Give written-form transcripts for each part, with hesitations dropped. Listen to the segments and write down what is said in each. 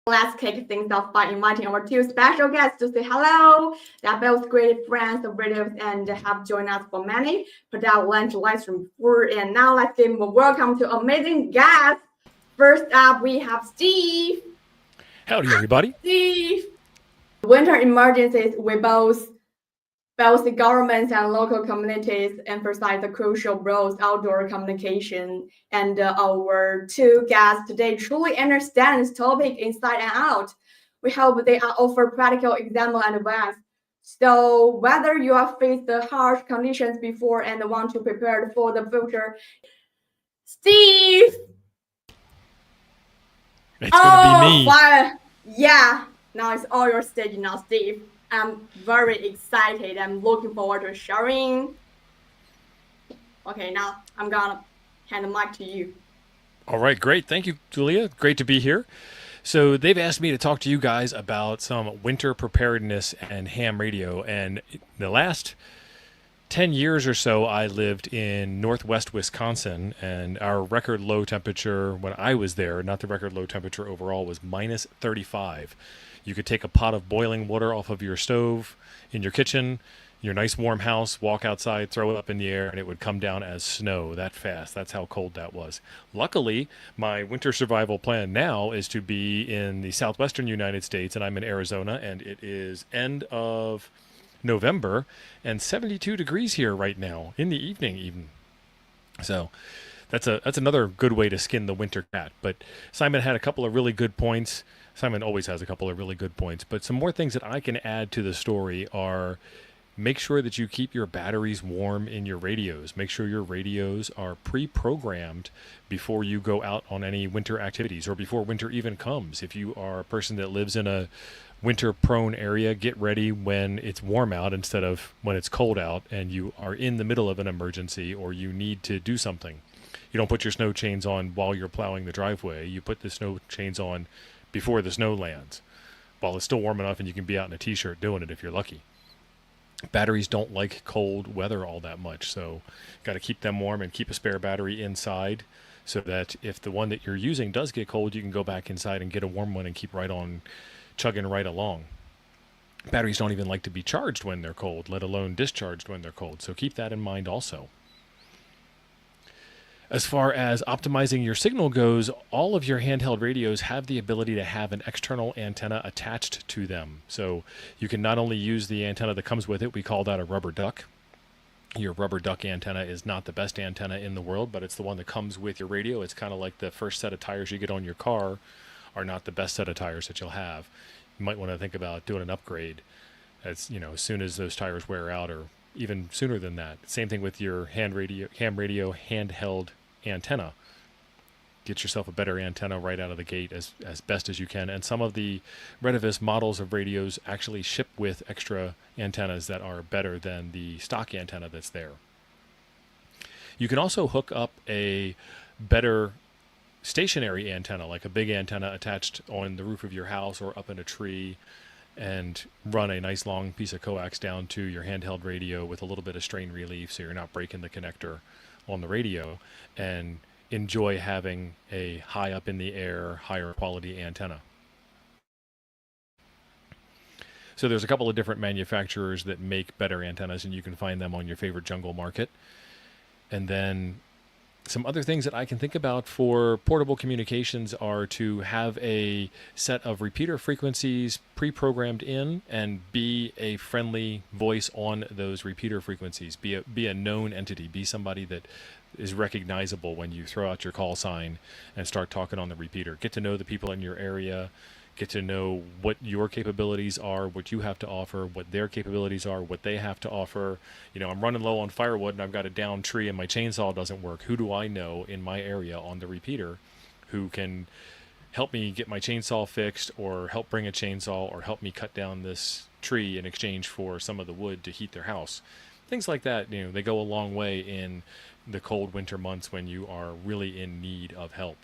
Let's kick things off by inviting our two special guests to say hello. They're both great friends of Retevis and have joined us for many product launch Livestream before. And now let's give them a welcome to amazing guests. First up, we have Steve. Howdy, everybody. Steve. Winter emergencies, we both the governments and local communities emphasize the crucial roles outdoor communication, and our two guests today truly understand this topic inside and out. We hope they offer practical example and advice. So whether you have faced the harsh conditions before and want to prepare for the future, Steve. It's gonna be me. Fire. Yeah. Now it's all your stage now, Steve. I'm very excited. I'm looking forward to sharing. Okay, now I'm gonna hand the mic to you. All right, great. Thank you, Julia. Great to be here. So they've asked me to talk to you guys about some winter preparedness and ham radio. And the last 10 years or so, I lived in northwest Wisconsin, and our record low temperature when I was there, not the record low temperature overall, was minus 35. You could take a pot of boiling water off of your stove in your kitchen, your nice warm house, walk outside, throw it up in the air, and it would come down as snow that fast. That's how cold that was. Luckily, my winter survival plan now is to be in the southwestern United States, and I'm in Arizona, and it is end of November and 72 degrees here right now in the evening even. So that's another good way to skin the winter cat. But Simon had a couple of really good points. Simon always has a couple of really good points, but some more things that I can add to the story are make sure that you keep your batteries warm in your radios. Make sure your radios are pre-programmed before you go out on any winter activities or before winter even comes. If you are a person that lives in a winter-prone area, get ready when it's warm out instead of when it's cold out and you are in the middle of an emergency or you need to do something. You don't put your snow chains on while you're plowing the driveway. You put the snow chains on before the snow lands, while it's still warm enough and you can be out in a t-shirt doing it if you're lucky. Batteries don't like cold weather all that much, so got to keep them warm and keep a spare battery inside so that if the one that you're using does get cold, you can go back inside and get a warm one and keep right on chugging right along. Batteries don't even like to be charged when they're cold, let alone discharged when they're cold, so keep that in mind also. As far as optimizing your signal goes, all of your handheld radios have the ability to have an external antenna attached to them. So you can not only use the antenna that comes with it, we call that a rubber duck. Your rubber duck antenna is not the best antenna in the world, but it's the one that comes with your radio. It's kind of like the first set of tires you get on your car are not the best set of tires that you'll have. You might want to think about doing an upgrade as soon as those tires wear out, or even sooner than that. Same thing with your ham radio handheld antenna. Get yourself a better antenna right out of the gate as best as you can. And some of the Retevis models of radios actually ship with extra antennas that are better than the stock antenna that's there. You can also hook up a better stationary antenna, like a big antenna attached on the roof of your house or up in a tree, and run a nice long piece of coax down to your handheld radio with a little bit of strain relief so you're not breaking the connector on the radio, and enjoy having a high up in the air, higher quality antenna. So there's a couple of different manufacturers that make better antennas, and you can find them on your favorite jungle market. And then some other things that I can think about for portable communications are to have a set of repeater frequencies pre-programmed in, and be a friendly voice on those repeater frequencies. Be a known entity. Be somebody that is recognizable when you throw out your call sign and start talking on the repeater. Get to know the people in your area. Get to know what your capabilities are, what you have to offer, what their capabilities are, what they have to offer. I'm running low on firewood and I've got a downed tree and my chainsaw doesn't work. Who do I know in my area on the repeater who can help me get my chainsaw fixed, or help bring a chainsaw, or help me cut down this tree in exchange for some of the wood to heat their house? Things like that, they go a long way in the cold winter months when you are really in need of help.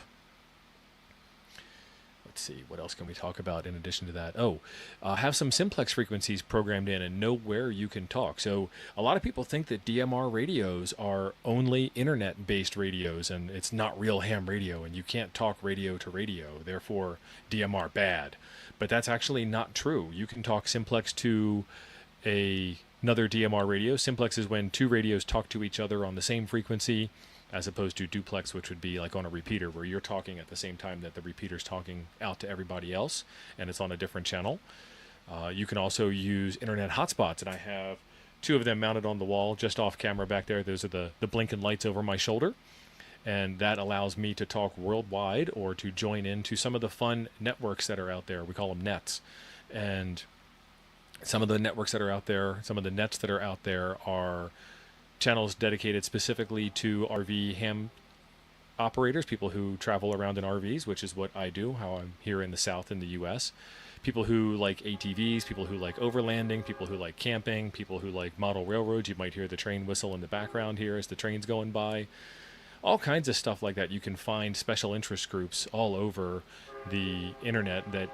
let's see, what else can we talk about in addition to that? Oh, have some simplex frequencies programmed in and know where you can talk. So a lot of people think that DMR radios are only internet-based radios, and it's not real ham radio, and you can't talk radio to radio, therefore DMR bad. But that's actually not true. You can talk simplex to another DMR radio. Simplex is when two radios talk to each other on the same frequency, as opposed to duplex, which would be like on a repeater, where you're talking at the same time that the repeater's talking out to everybody else, and it's on a different channel. You can also use internet hotspots, and I have two of them mounted on the wall just off camera back there. Those are the blinking lights over my shoulder, and that allows me to talk worldwide or to join into some of the fun networks that are out there. We call them nets. And some of the networks that are out there, some of the nets that are out there are channels dedicated specifically to RV ham operators, people who travel around in RVs, which is what I do, how I'm here in the South in the US. People who like ATVs, people who like overlanding, people who like camping, people who like model railroads. You might hear the train whistle in the background here as the train's going by. All kinds of stuff like that. You can find special interest groups all over the internet that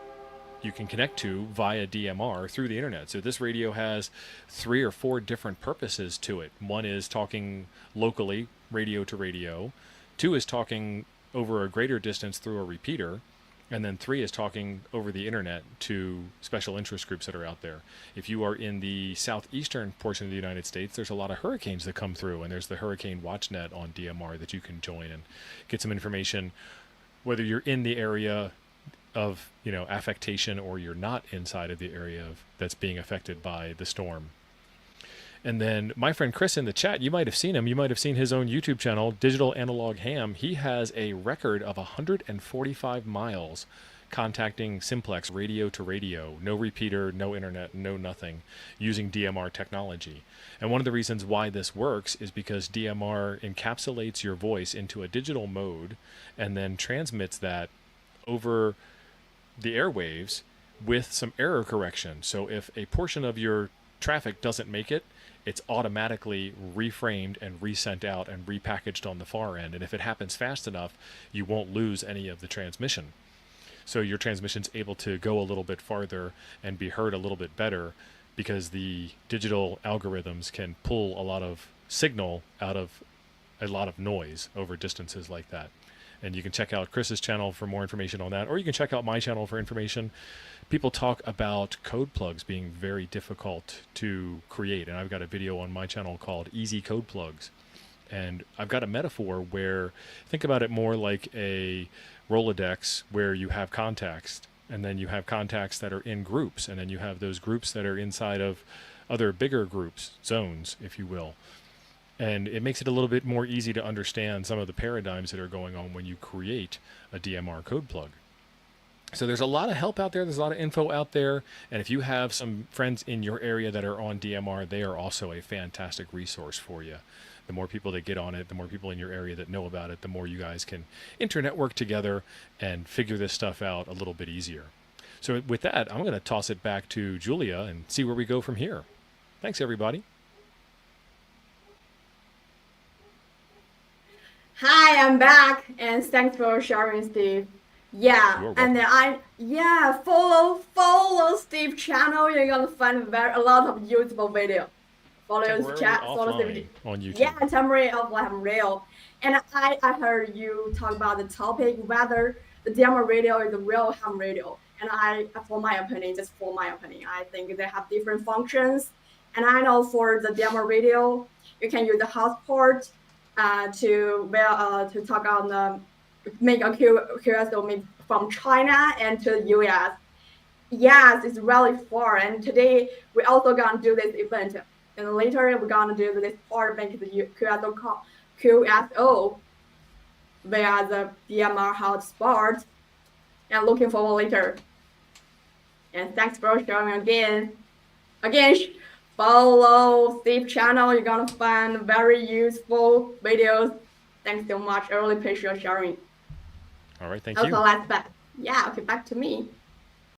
you can connect to via DMR through the internet. So this radio has 3 or 4 different purposes to it. One is talking locally, radio to radio. 2 is talking over a greater distance through a repeater. And then 3 is talking over the internet to special interest groups that are out there. If you are in the southeastern portion of the United States, there's a lot of hurricanes that come through, and there's the Hurricane WatchNet on DMR that you can join and get some information, whether you're in the area of affectation or you're not inside of the area that's being affected by the storm. And then my friend Chris in the chat, you might have seen him. You might have seen his own YouTube channel, Digital Analog Ham. He has a record of 145 miles contacting simplex radio to radio, no repeater, no internet, no nothing, using DMR technology. And one of the reasons why this works is because DMR encapsulates your voice into a digital mode and then transmits that over the airwaves with some error correction. So if a portion of your traffic doesn't make it, it's automatically reframed and resent out and repackaged on the far end. And if it happens fast enough, you won't lose any of the transmission. So your transmission's able to go a little bit farther and be heard a little bit better because the digital algorithms can pull a lot of signal out of a lot of noise over distances like that. And you can check out Chris's channel for more information on that, or you can check out my channel for information. People talk about code plugs being very difficult to create, and I've got a video on my channel called Easy Code Plugs. And I've got a metaphor where, think about it more like a Rolodex where you have contacts, and then you have contacts that are in groups, and then you have those groups that are inside of other bigger groups, zones, if you will. And it makes it a little bit more easy to understand some of the paradigms that are going on when you create a DMR code plug. So there's a lot of help out there. There's a lot of info out there. And if you have some friends in your area that are on DMR, they are also a fantastic resource for you. The more people that get on it, the more people in your area that know about it, the more you guys can internetwork together and figure this stuff out a little bit easier. So with that, I'm going to toss it back to Julia and see where we go from here. Thanks, everybody. Hi, I'm back, and thanks for sharing, Steve. Yeah, and then follow Steve's channel. You're gonna find a lot of useful video. Follow his chat, follow Steve on YouTube. Yeah, temporary offline real. And I heard you talk about the topic whether the DMR radio is a real ham radio. And for my opinion, I think they have different functions. And I know for the DMR radio, you can use the hotspot to talk on make a QSO from China and to the US. Yes, it's really far. And today we also gonna do this event. And later we're gonna do this part, make the QSO via the DMR hotspot. And looking forward later. And thanks for sharing again. Follow Steve's channel. You're gonna find very useful videos. Thanks so much. I really appreciate your sharing. All right, thank you. Okay, let's back. Yeah, okay, back to me.